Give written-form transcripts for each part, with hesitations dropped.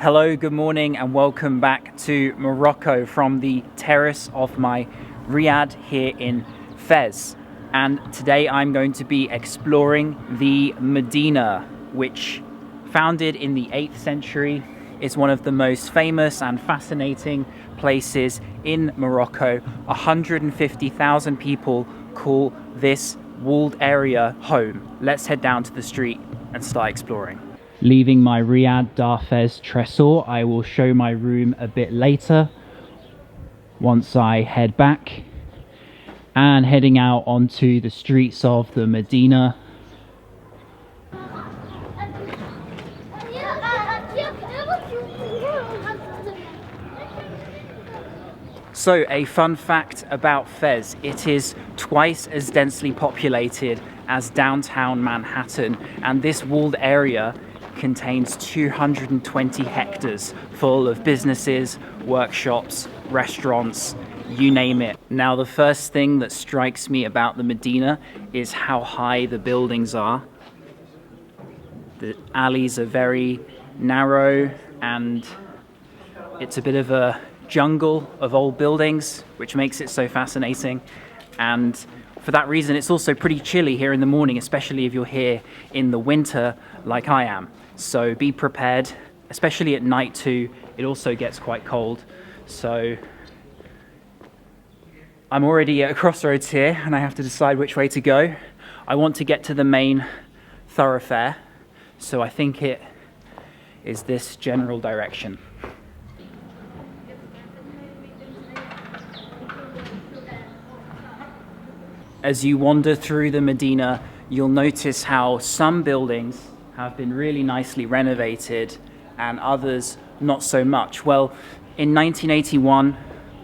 Hello, good morning and welcome back to Morocco from the terrace of my riad here in Fes. And today I'm going to be exploring the Medina, which founded in the 8th century is one of the most famous and fascinating places in Morocco. 150,000 people call this walled area home. Let's head down to the street and start exploring. Leaving my Riad Darfez Tresor, I will show my room a bit later once I head back, and heading out onto the streets of the Medina. So, a fun fact about Fes, it is twice as densely populated as downtown Manhattan, and this walled area contains 220 hectares full of businesses, workshops, restaurants, you name it. Now, the first thing that strikes me about the Medina is how high the buildings are. The alleys are very narrow and it's a bit of a jungle of old buildings, which makes it so fascinating. And for that reason, it's also pretty chilly here in the morning, especially if you're here in the winter like I am. So be prepared, especially at night too. It also gets quite cold. So I'm already at a crossroads here and I have to decide which way to go. I want to get to the main thoroughfare, so I think it is this general direction. As you wander through the Medina, you'll notice how some buildings have been really nicely renovated and others not so much. Well, in 1981,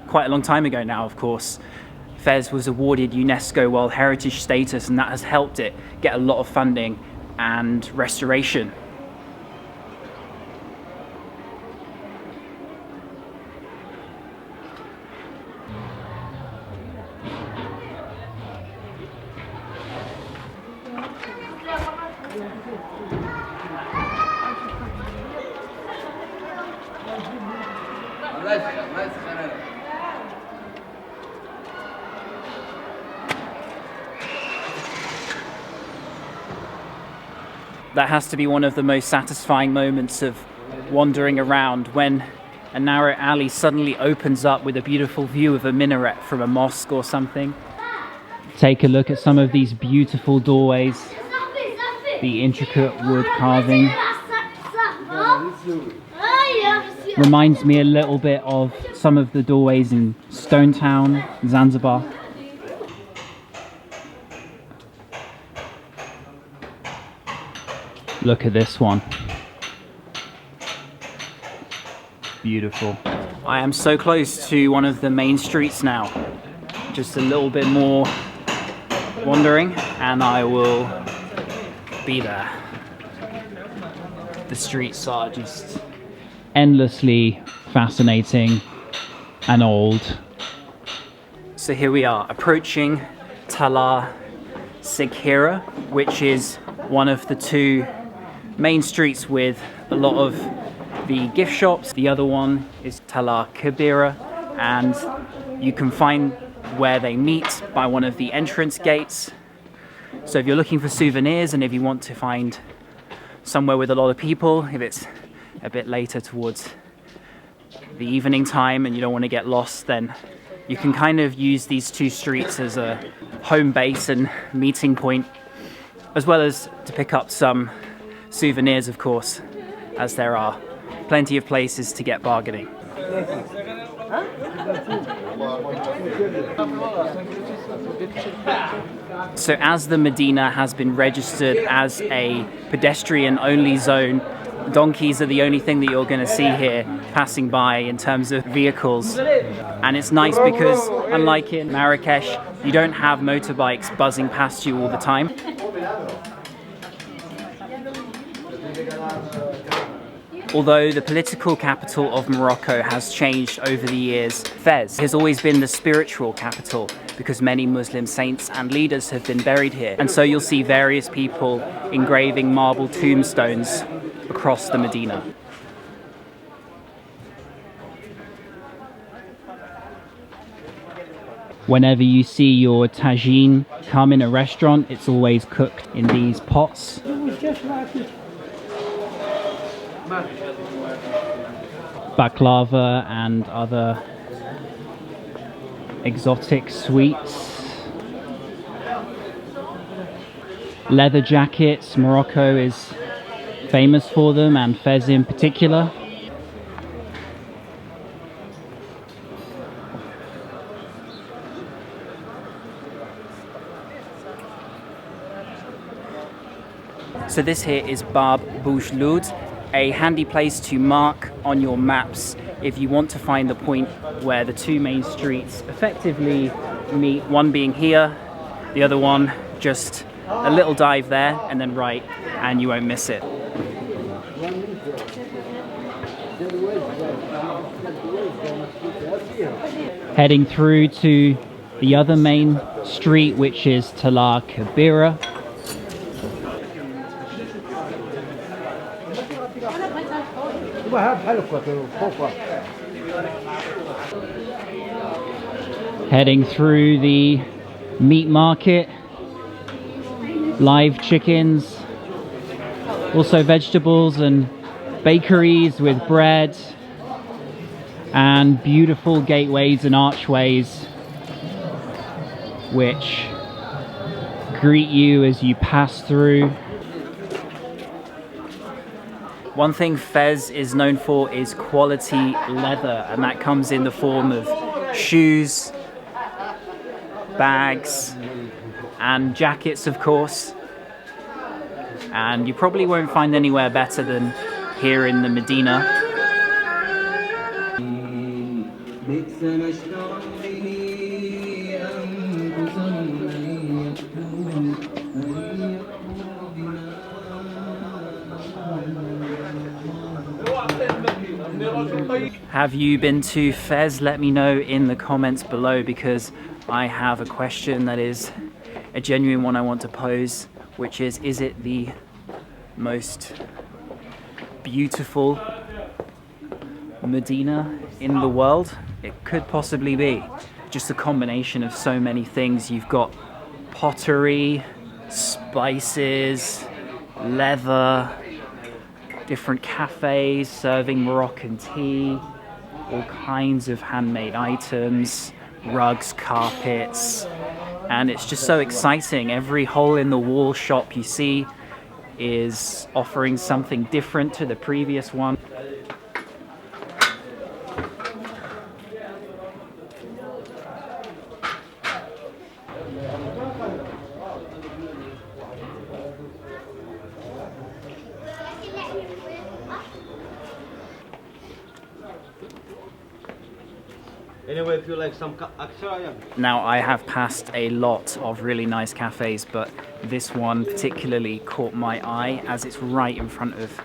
quite a long time ago now, of course, Fes was awarded UNESCO World Heritage status, and that has helped it get a lot of funding and restoration. That has to be one of the most satisfying moments of wandering around, when a narrow alley suddenly opens up with a beautiful view of a minaret from a mosque or something. Take a look at some of these beautiful doorways, the intricate wood carving. Reminds me a little bit of some of the doorways in Stone Town, Zanzibar. Look at this one. Beautiful. I am so close to one of the main streets now. Just a little bit more wandering and I will be there. The streets are just endlessly fascinating and old. So here we are, approaching Tala Sekhira, which is one of the two main streets with a lot of the gift shops. The other one is Tala Kabira, and you can find where they meet by one of the entrance gates. So if you're looking for souvenirs and if you want to find somewhere with a lot of people, if it's a bit later towards the evening time and you don't want to get lost, then you can kind of use these two streets as a home base and meeting point, as well as to pick up some souvenirs, of course, as there are plenty of places to get bargaining. So as the Medina has been registered as a pedestrian-only zone, donkeys are the only thing that you're going to see here passing by in terms of vehicles. And it's nice because, unlike in Marrakesh, you don't have motorbikes buzzing past you all the time. Although the political capital of Morocco has changed over the years, Fes has always been the spiritual capital because many Muslim saints and leaders have been buried here. And so you'll see various people engraving marble tombstones across the Medina. Whenever you see your tagine come in a restaurant, it's always cooked in these pots. Baklava and other exotic sweets. Leather jackets, Morocco is famous for them, and Fez in particular. So this here is Bab Boujloud, a handy place to mark on your maps if you want to find the point where the two main streets effectively meet, one being here, the other one just a little dive there and then right, and you won't miss it. Heading through to the other main street, which is Tala Kabira. Heading through the meat market, live chickens, also vegetables and bakeries with bread, and beautiful gateways and archways which greet you as you pass through. One thing Fez is known for is quality leather, and that comes in the form of shoes, bags, and jackets, of course. And you probably won't find anywhere better than here in the Medina. Have you been to Fez? Let me know in the comments below, because I have a question that is a genuine one I want to pose, which is it the most beautiful Medina in the world? It could possibly be. Just a combination of so many things. You've got pottery, spices, leather, different cafes serving Moroccan tea, all kinds of handmade items, rugs, carpets, and it's just so exciting. Every hole in the wall shop you see is offering something different to the previous one. Anyway, if you like some extra, Now, I have passed a lot of really nice cafes, but this one particularly caught my eye as it's right in front of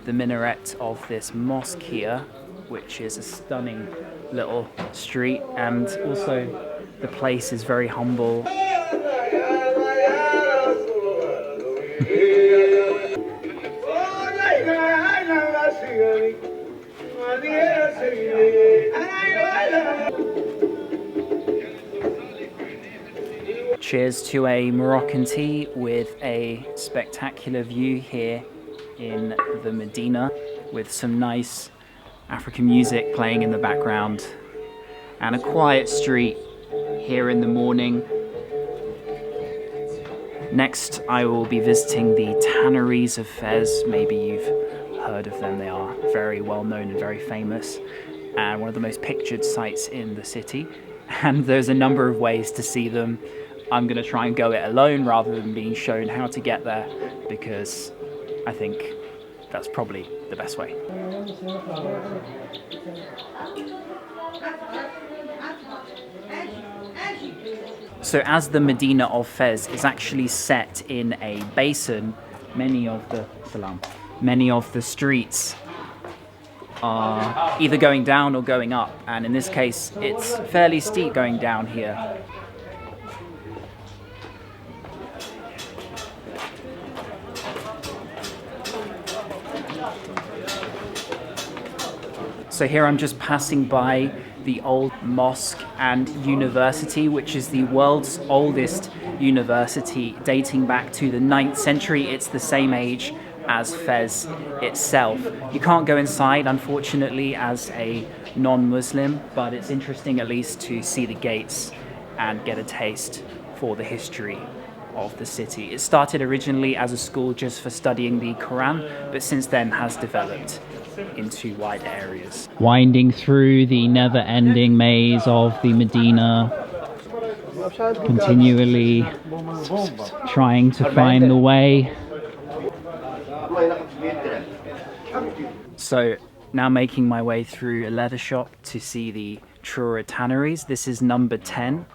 the minaret of this mosque here, which is a stunning little street, and also the place is very humble. Cheers to a Moroccan tea with a spectacular view here in the Medina, with some nice African music playing in the background, and a quiet street here in the morning. Next, I will be visiting the Tanneries of Fez. Maybe you've heard of them. They are very well known and very famous, and one of the most pictured sites in the city. And there's a number of ways to see them. I'm going to try and go it alone rather than being shown how to get there, because I think that's probably the best way. So as the Medina of Fez is actually set in a basin, many of the streets are either going down or going up, and in this case it's fairly steep going down here. So here I'm just passing by the old mosque and university, which is the world's oldest university, dating back to the 9th century. It's the same age as Fez itself. You can't go inside, unfortunately, as a non-Muslim, but it's interesting at least to see the gates and get a taste for the history of the city. It started originally as a school just for studying the Quran, but since then has developed into wide areas. Winding through the never-ending maze of the Medina, continually trying to find the way. So now making my way through a leather shop to see the Trura Tanneries. This is number 10.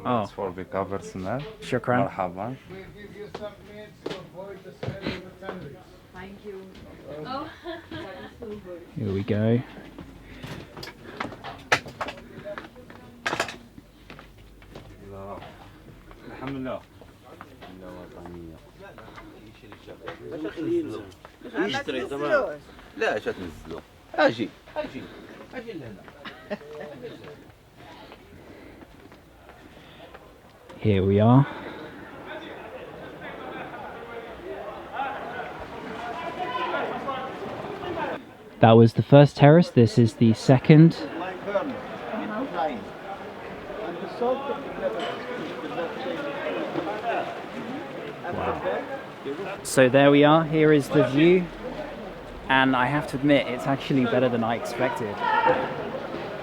Oh, for the covers now. Shukran. Marhaban. Thank you. Oh. Here we go. Alhamdulillah. لا ايش تنزلوا اجي لهنا. Here we are. That was the first terrace. This is the second. So there we are. Here is the view. And I have to admit, it's actually better than I expected.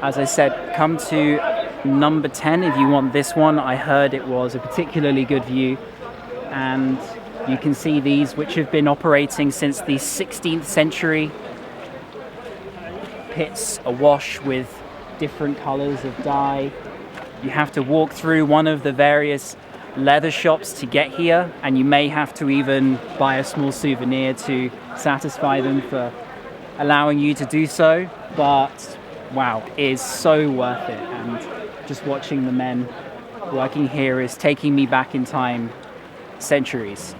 As I said, come to number 10 if you want this one. I heard it was a particularly good view. And you can see these, which have been operating since the 16th century. Pits awash with different colors of dye. You have to walk through one of the various leather shops to get here, and you may have to even buy a small souvenir to satisfy them for allowing you to do so. But wow, it is so worth it, and just watching the men working here is taking me back in time centuries.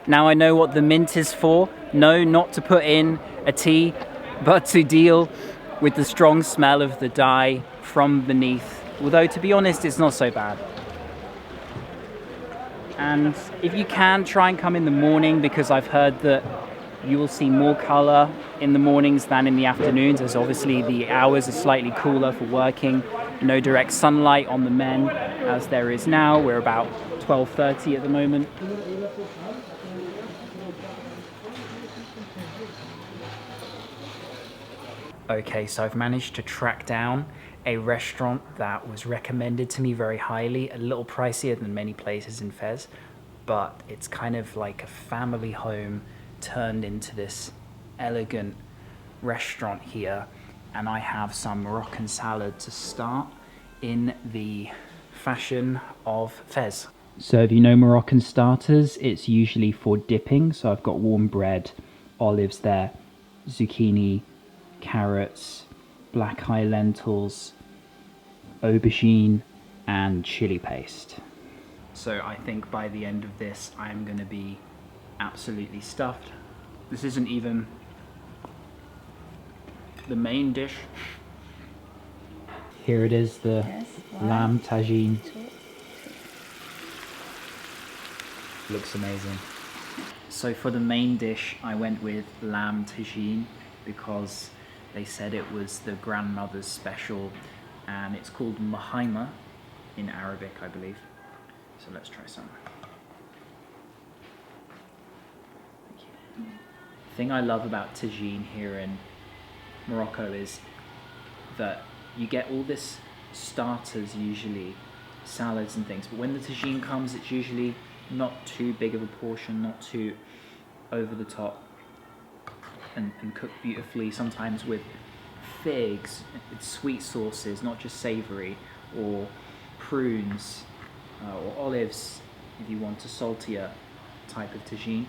Now I know what the mint is for. No, not to put in a tea, but to deal with the strong smell of the dye from beneath. Although, to be honest, it's not so bad. And if you can, try and come in the morning, because I've heard that you will see more color in the mornings than in the afternoons, as obviously the hours are slightly cooler for working. No direct sunlight on the men as there is now. We're about 12:30 at the moment. Okay, so I've managed to track down a restaurant that was recommended to me very highly, a little pricier than many places in Fez, but it's kind of like a family home turned into this elegant restaurant here. And I have some Moroccan salad to start in the fashion of Fez. So if you know Moroccan starters, it's usually for dipping. So I've got warm bread, olives there, zucchini, carrots, black eye lentils, aubergine, and chili paste. So I think by the end of this, I'm going to be absolutely stuffed. This isn't even the main dish. Here it is, the lamb tagine. Looks amazing. So for the main dish, I went with lamb tagine because they said it was the grandmother's special, and it's called mahaima, in Arabic, I believe. So let's try some. Thank you. The thing I love about tagine here in Morocco is that you get all this starters, usually salads and things, but when the tagine comes, it's usually not too big of a portion, not too over the top, and cooked beautifully, sometimes with figs, with sweet sauces, not just savoury, or prunes, or olives if you want a saltier type of tagine.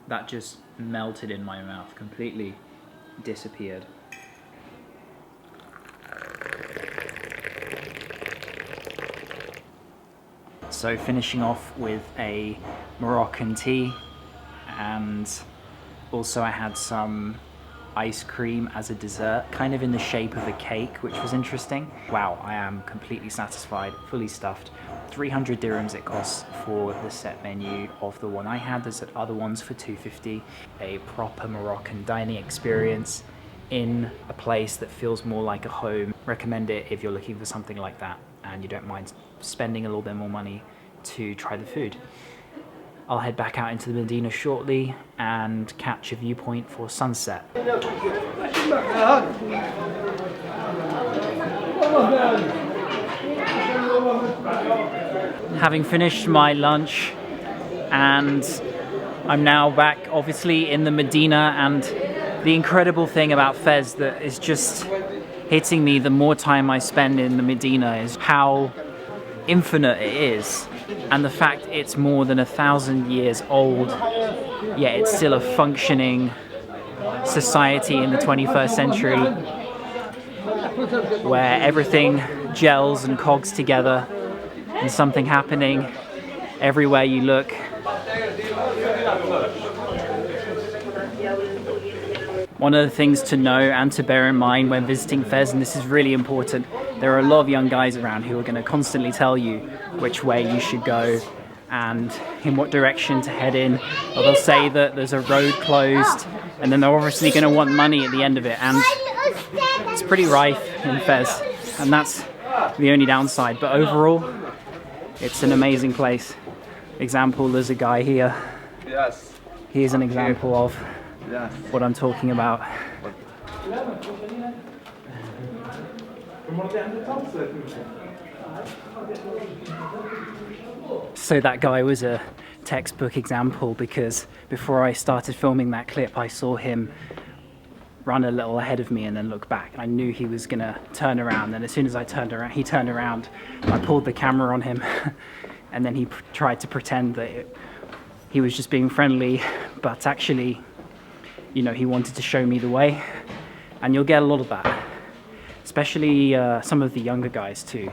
That just melted in my mouth, completely disappeared. So finishing off with a Moroccan tea, and also I had some ice cream as a dessert, kind of in the shape of a cake, which was interesting. Wow, I am completely satisfied, fully stuffed. 300 dirhams it costs for the set menu of the one I had. There's other ones for 250. A proper Moroccan dining experience in a place that feels more like a home. Recommend it if you're looking for something like that and you don't mind spending a little bit more money to try the food. I'll head back out into the Medina shortly and catch a viewpoint for sunset. Having finished my lunch, and I'm now back obviously in the Medina, and the incredible thing about Fes that is just hitting me the more time I spend in the Medina is how infinite it is, and the fact it's more than 1,000 years old, yet it's still a functioning society in the 21st century where everything gels and cogs together and something happening everywhere you look. One of the things to know and to bear in mind when visiting Fes, and this is really important, there are a lot of young guys around who are going to constantly tell you which way you should go and in what direction to head in, or they'll say that there's a road closed, and then they're obviously going to want money at the end of it, and it's pretty rife in Fes, and that's the only downside. But overall, it's an amazing place. Example, there's a guy here. Yes. Here's an example of what I'm talking about. So that guy was a textbook example, because before I started filming that clip, I saw him run a little ahead of me and then look back. I knew he was gonna turn around, and as soon as I turned around, he turned around. I pulled the camera on him, and then he tried to pretend that he was just being friendly, but actually, you know, he wanted to show me the way. And you'll get a lot of that, especially some of the younger guys too,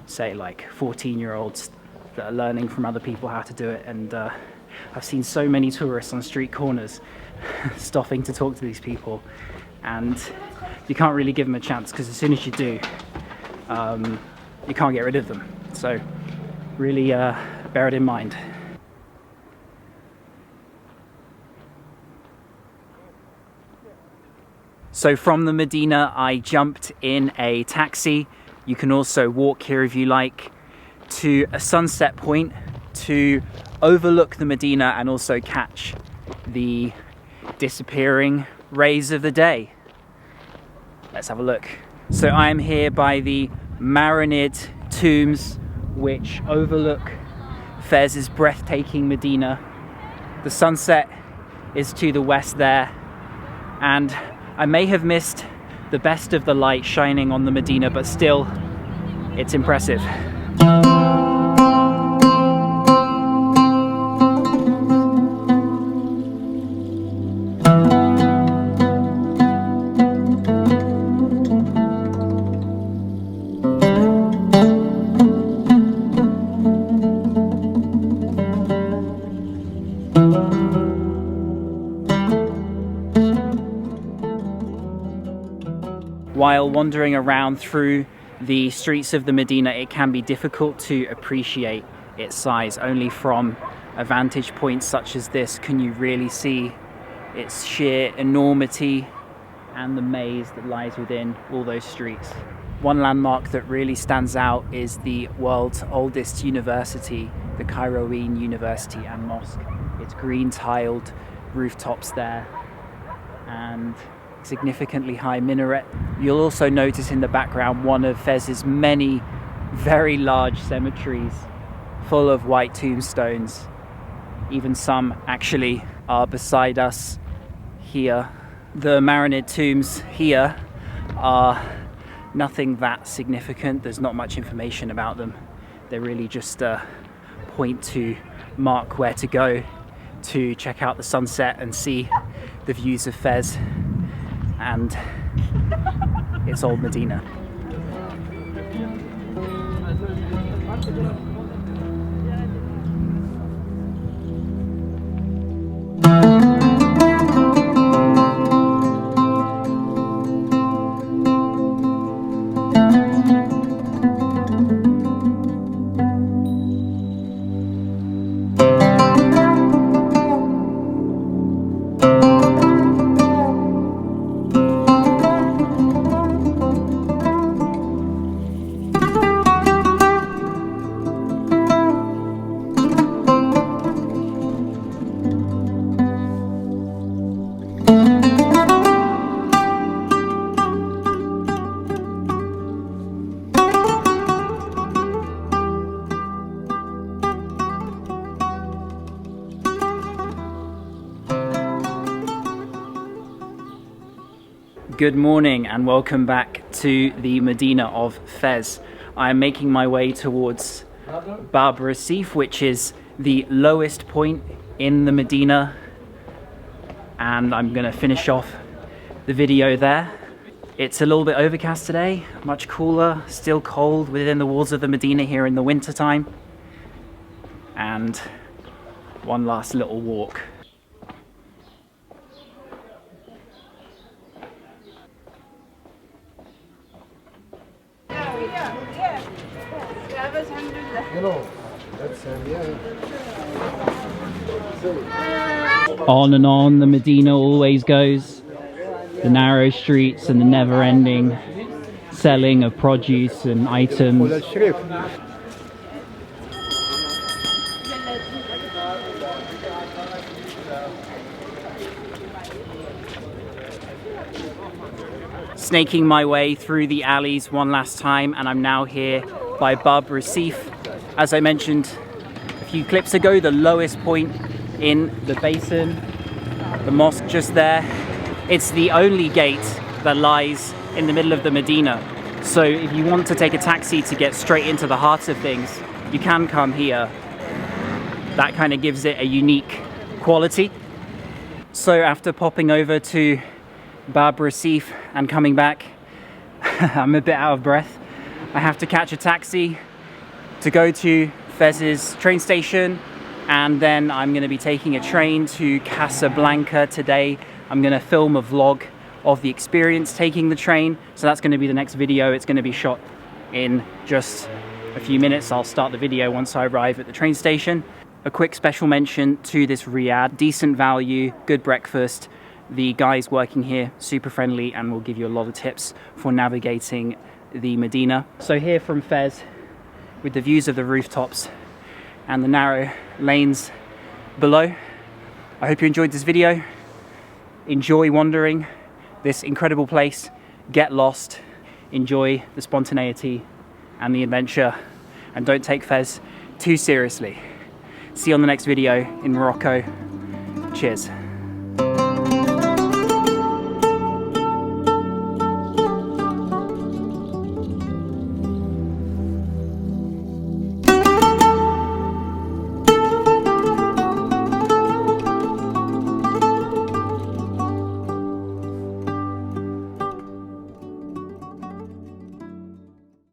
say like 14-year-olds that are learning from other people how to do it. And I've seen so many tourists on street corners stopping to talk to these people, and you can't really give them a chance, because as soon as you do, you can't get rid of them. So really bear it in mind. So from the Medina, I jumped in a taxi. You can also walk here if you like, to a sunset point to overlook the Medina and also catch the disappearing rays of the day. Let's have a look. So I am here by the Marinid tombs, which overlook Fez's breathtaking Medina. The sunset is to the west there, and I may have missed the best of the light shining on the Medina, but still, it's impressive. While wandering around through the streets of the Medina, it can be difficult to appreciate its size. Only from a vantage point such as this can you really see its sheer enormity and the maze that lies within all those streets. One landmark that really stands out is the world's oldest university, the Cairene University and Mosque. It's green tiled rooftops there and significantly high minaret. You'll also notice in the background one of Fes's many very large cemeteries full of white tombstones. Even some actually are beside us here. The Marinid tombs here are nothing that significant. There's not much information about them. They're really just a point to mark where to go to check out the sunset and see the views of Fes and its old Medina. Good morning and welcome back to the Medina of Fes. I am making my way towards Bab Seif, which is the lowest point in the Medina, and I'm going to finish off the video there. It's a little bit overcast today, much cooler, still cold within the walls of the Medina here in the winter time, and one last little walk. On and on the Medina always goes. The narrow streets and the never-ending selling of produce and items. Snaking my way through the alleys one last time, and I'm now here by Bab Seif. As I mentioned a few clips ago, the lowest point in the basin, the mosque just there. It's the only gate that lies in the middle of the Medina. So if you want to take a taxi to get straight into the heart of things, you can come here. That kind of gives it a unique quality. So after popping over to Bab Seif and coming back, I'm a bit out of breath. I have to catch a taxi to go to Fes's train station, and then I'm going to be taking a train to Casablanca today. I'm going to film a vlog of the experience taking the train, so that's going to be the next video. It's going to be shot in just a few minutes. I'll start the video once I arrive at the train station. A quick special mention to this riad. Decent value, good breakfast. The guys working here, super friendly, and will give you a lot of tips for navigating the Medina. So here from Fes, with the views of the rooftops and the narrow lanes below, I hope you enjoyed this video. Enjoy wandering this incredible place, get lost, enjoy the spontaneity and the adventure, and don't take Fes too seriously. See you on the next video in Morocco. Cheers.